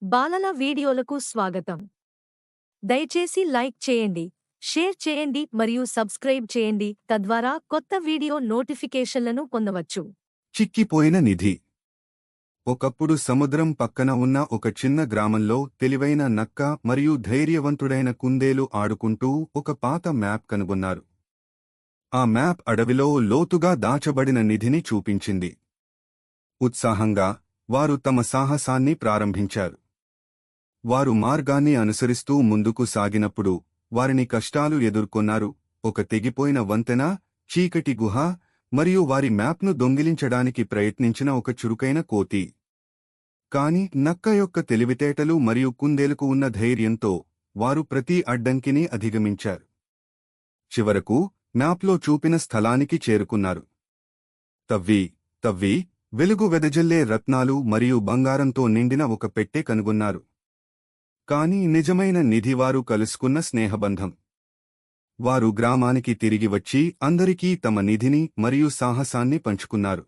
బాలల వీడియోలకు స్వాగతం. దయచేసి లైక్ చేయండి, షేర్ చేయండి మరియు సబ్స్క్రైబ్ చేయండి, తద్వారా కొత్త వీడియో నోటిఫికేషన్లను పొందవచ్చు. చిక్కిపోయిన నిధి. ఒకప్పుడు సముద్రం పక్కన ఉన్న ఒక చిన్న గ్రామంలో తెలివైన నక్క మరియు ధైర్యవంతుడైన కుందేలు ఆడుకుంటూ ఒక పాత మ్యాప్ కనుగొన్నారు. ఆ మ్యాప్ అడవిలో లోతుగా దాచబడిన నిధిని చూపించింది. ఉత్సాహంగా వారు తమ సాహసాన్ని ప్రారంభించారు. వారు మార్గాన్ని అనుసరిస్తూ ముందుకు సాగినప్పుడు వారిని కష్టాలు ఎదుర్కొన్నారు. ఒక తెగిపోయిన వంతెన, చీకటి గుహ మరియు వారి మ్యాప్ను దొంగిలించడానికి ప్రయత్నించిన ఒక చురుకైన కోతి. కాని నక్క యొక్క తెలివితేటలు మరియు కుందేలుకు ఉన్న ధైర్యంతో వారు ప్రతి అడ్డంకిని అధిగమించారు. చివరకు మ్యాప్లో చూపిన స్థలానికి చేరుకున్నారు. తవ్వి వెలుగు వెదజల్లే రత్నాలు మరియు బంగారంతో నిండిన ఒక పెట్టె కనుగొన్నారు. కాని నిజమైన నిధి వారు కలుసుకున్న స్నేహబంధం. వారు గ్రామానికి తిరిగి వచ్చి అందరికీ తమ నిధిని మరియు సాహసాన్ని పంచుకున్నారు.